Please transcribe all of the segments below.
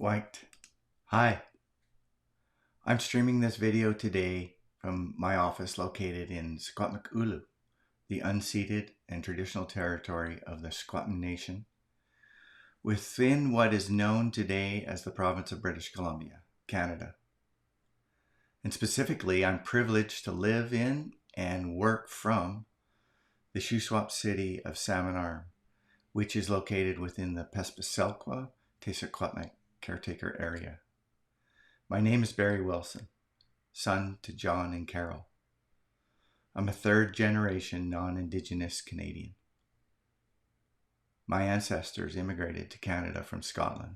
White. Hi, I'm streaming this video today from my office located in Secwepemc, the unceded and traditional territory of the Secwepemc Nation, within what is known today as the province of British Columbia, Canada. And specifically, I'm privileged to live in and work from the Shuswap city of Salmon Arm, which is located within the Pespeselqua-Secwepemc caretaker area. My name is Barry Wilson, son to John and Carol. I'm a third-generation non-Indigenous Canadian. My ancestors immigrated to Canada from Scotland.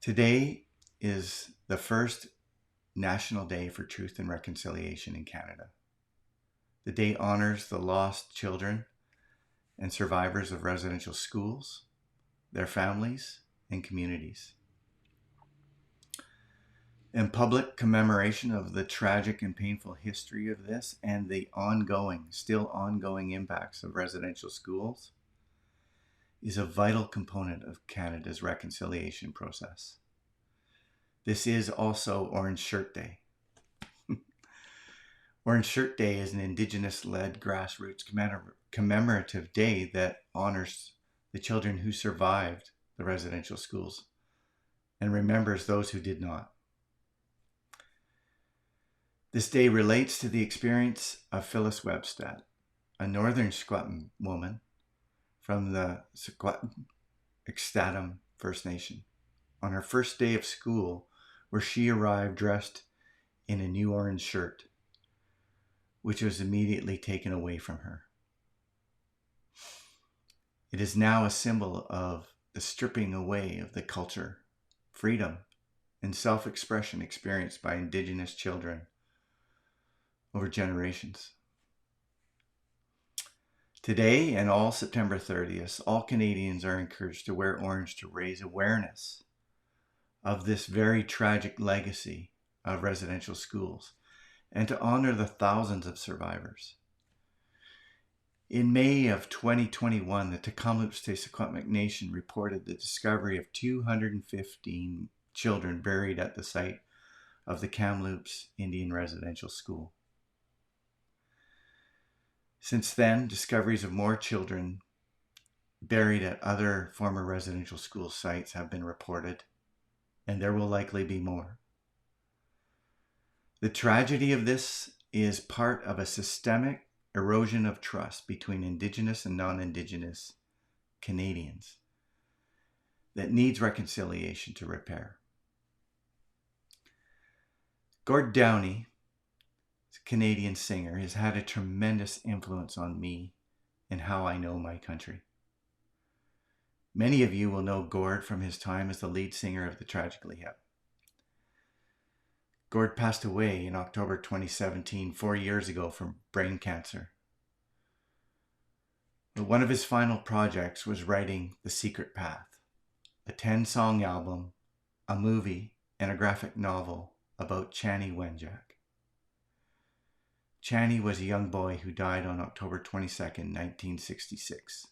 Today is the first National Day for Truth and Reconciliation in Canada. The day honors the lost children and survivors of residential schools, their families, and communities. In public commemoration of the tragic and painful history of this and the still ongoing impacts of residential schools is a vital component of Canada's reconciliation process. This is also Orange Shirt Day. Orange Shirt Day is an Indigenous-led grassroots commemorative day that honors the children who survived the residential schools and remembers those who did not. This day relates to the experience of Phyllis Webstad, a northern Secwepemc woman from the Secwepemc First Nation, on her first day of school, where she arrived dressed in a new orange shirt, which was immediately taken away from her. It is now a symbol of the stripping away of the culture, freedom, and self-expression experienced by Indigenous children over generations. Today and all September 30th, all Canadians are encouraged to wear orange to raise awareness of this very tragic legacy of residential schools and to honor the thousands of survivors. In May of 2021, the Secwepemc Nation reported the discovery of 215 children buried at the site of the Kamloops Indian Residential School. Since then, discoveries of more children buried at other former residential school sites have been reported, and there will likely be more. The tragedy of this is part of a systemic erosion of trust between Indigenous and non-Indigenous Canadians that needs reconciliation to repair. Gord Downey, a Canadian singer, has had a tremendous influence on me and how I know my country. Many of you will know Gord from his time as the lead singer of the Tragically Hip. Gord passed away in October 2017, 4 years ago, from brain cancer. But one of his final projects was writing The Secret Path, a 10-song album, a movie, and a graphic novel about Chani Wenjack. Chani was a young boy who died on October 22nd, 1966.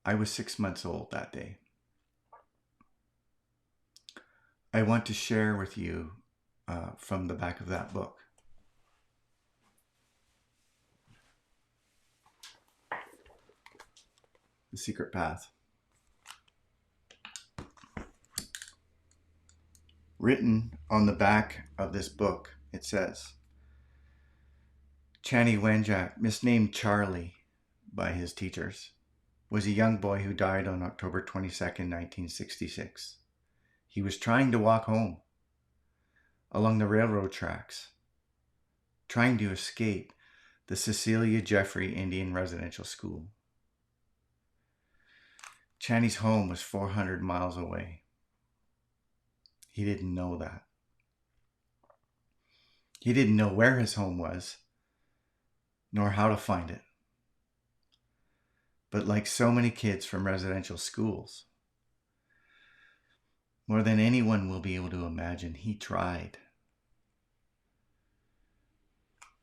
I was 6 months old that day. I want to share with you from the back of that book. The Secret Path. Written on the back of this book, it says, Chani Wenjack, misnamed Charlie by his teachers, was a young boy who died on October 22nd, 1966. He was trying to walk home along the railroad tracks, trying to escape the Cecilia Jeffrey Indian Residential School. Chani's home was 400 miles away. He didn't know that. He didn't know where his home was, nor how to find it. But like so many kids from residential schools, more than anyone will be able to imagine, he tried.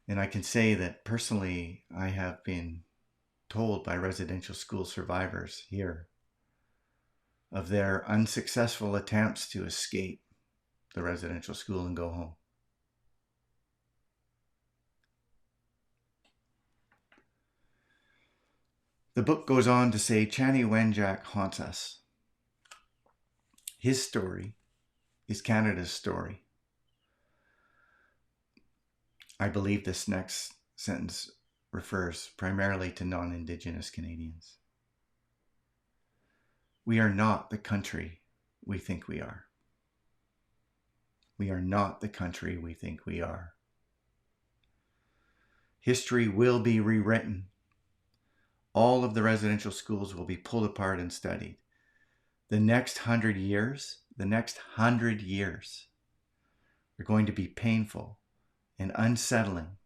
And I can say that personally, I have been told by residential school survivors here of their unsuccessful attempts to escape the residential school and go home. The book goes on to say Chanie Wenjack haunts us. His story is Canada's story. I believe this next sentence refers primarily to non-Indigenous Canadians. We are not the country we think we are. We are not the country we think we are. History will be rewritten. All of the residential schools will be pulled apart and studied. The next 100 years are going to be painful and unsettling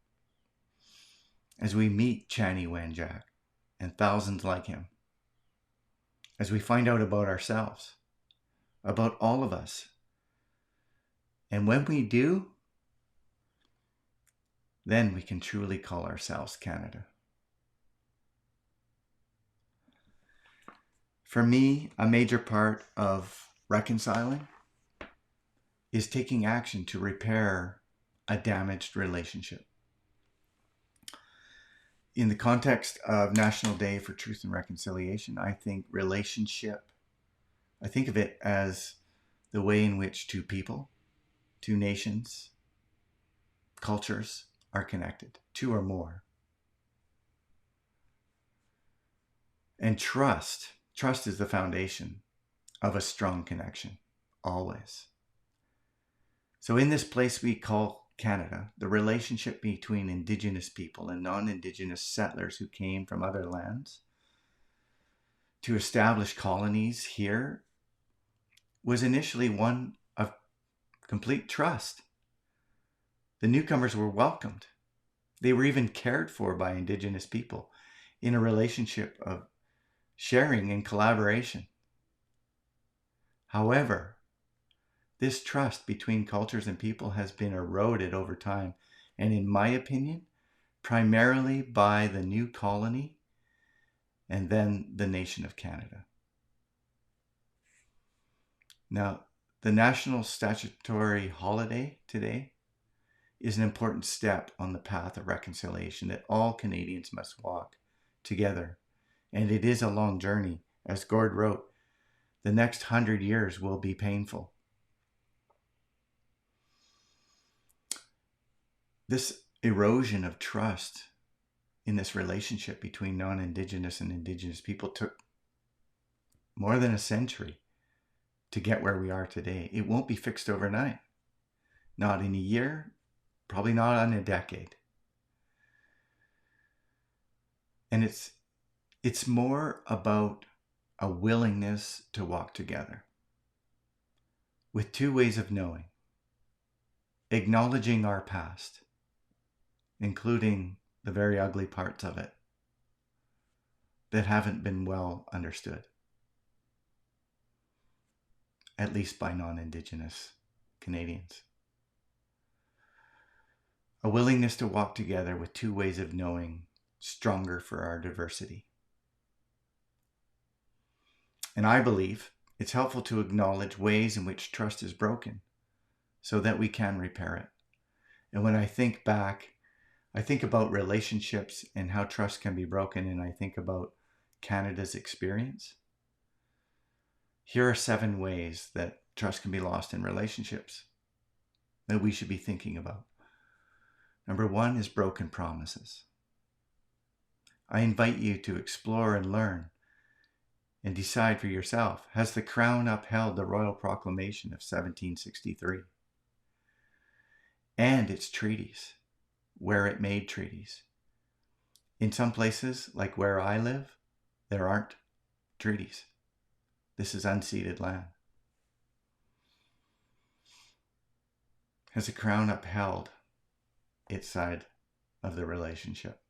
as we meet Chanie Wenjack and thousands like him, as we find out about ourselves, about all of us. And when we do, then we can truly call ourselves Canada. For me, a major part of reconciling is taking action to repair a damaged relationship. In the context of National Day for Truth and Reconciliation, I think I think of it as the way in which two people, two nations, cultures are connected, two or more. And trust is the foundation of a strong connection, always. So in this place we call Canada, the relationship between Indigenous people and non-Indigenous settlers who came from other lands to establish colonies here was initially one of complete trust. The newcomers were welcomed. They were even cared for by Indigenous people in a relationship of sharing and collaboration. However, this trust between cultures and people has been eroded over time, and in my opinion, primarily by the new colony and then the nation of Canada. Now, the national statutory holiday today is an important step on the path of reconciliation that all Canadians must walk together. And it is a long journey. As Gord wrote, the next 100 years will be painful. This erosion of trust in this relationship between non-Indigenous and Indigenous people took more than a century to get where we are today. It won't be fixed overnight. Not in a year, probably not in a decade. And it's more about a willingness to walk together with two ways of knowing, acknowledging our past, including the very ugly parts of it that haven't been well understood, at least by non-Indigenous Canadians. A willingness to walk together with two ways of knowing stronger for our diversity. And I believe it's helpful to acknowledge ways in which trust is broken so that we can repair it. And when I think back, I think about relationships and how trust can be broken, and I think about Canada's experience. Here are 7 ways that trust can be lost in relationships that we should be thinking about. Number 1 is broken promises. I invite you to explore and learn and decide for yourself. Has the Crown upheld the Royal Proclamation of 1763 and its treaties, where it made treaties? In some places, like where I live, there aren't treaties. This is unceded land. Has the Crown upheld its side of the relationship?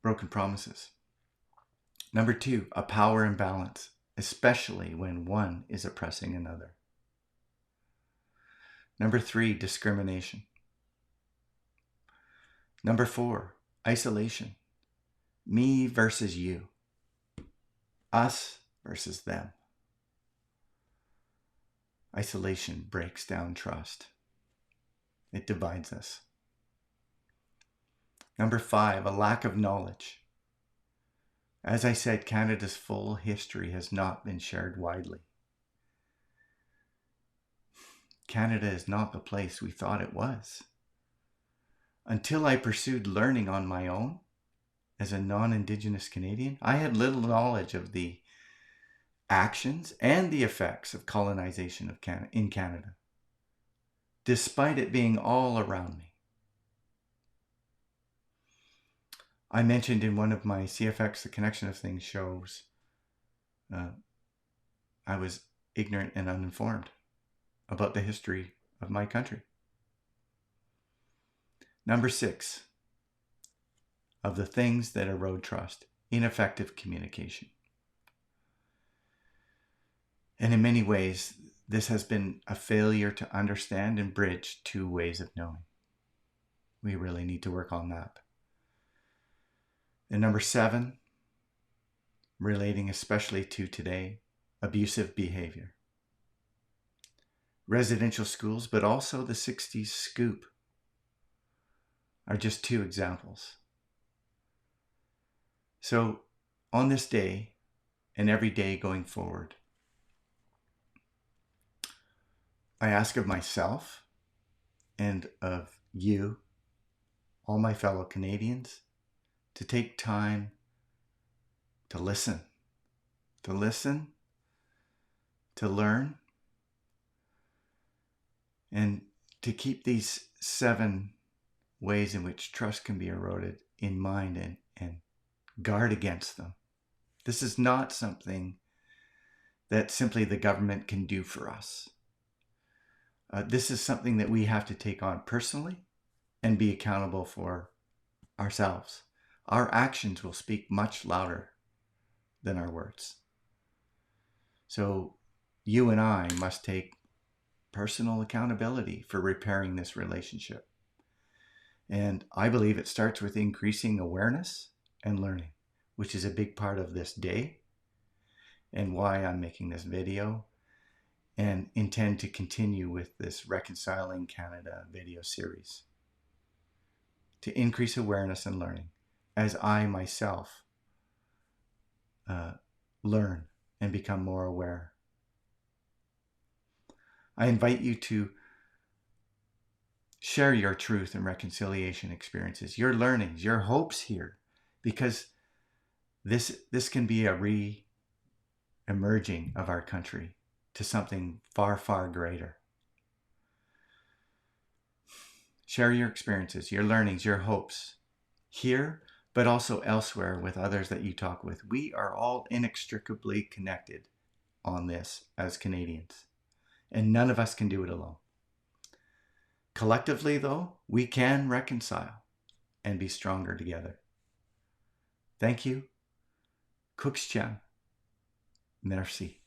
Broken promises. Number 2, a power imbalance, especially when one is oppressing another. Number 3, discrimination. Number 4, isolation. Me versus you. Us versus them. Isolation breaks down trust. It divides us. Number 5, a lack of knowledge. As I said, Canada's full history has not been shared widely. Canada is not the place we thought it was. Until I pursued learning on my own as a non-Indigenous Canadian, I had little knowledge of the actions and the effects of colonization in Canada, despite it being all around me. I mentioned in one of my CFX, The Connection of Things shows, I was ignorant and uninformed about the history of my country. Number 6, of the things that erode trust, ineffective communication. And in many ways, this has been a failure to understand and bridge two ways of knowing. We really need to work on that. And number 7, relating especially to today, abusive behavior. Residential schools, but also the 60s scoop, are just 2 examples. So on this day and every day going forward, I ask of myself and of you, all my fellow Canadians, to take time to listen, to learn, and to keep these 7 ways in which trust can be eroded in mind and guard against them. This is not something that simply the government can do for us. This is something that we have to take on personally and be accountable for ourselves. Our actions will speak much louder than our words. So you and I must take personal accountability for repairing this relationship. And I believe it starts with increasing awareness and learning, which is a big part of this day and why I'm making this video, and intend to continue with this Reconciling Canada video series to increase awareness and learning as I myself learn and become more aware. I invite you to share your truth and reconciliation experiences, your learnings, your hopes here, because this can be a re-emerging of our country to something far, far greater. Share your experiences, your learnings, your hopes here, but also elsewhere with others that you talk with. We are all inextricably connected on this as Canadians, and none of us can do it alone. Collectively, though, we can reconcile and be stronger together. Thank you. Merci.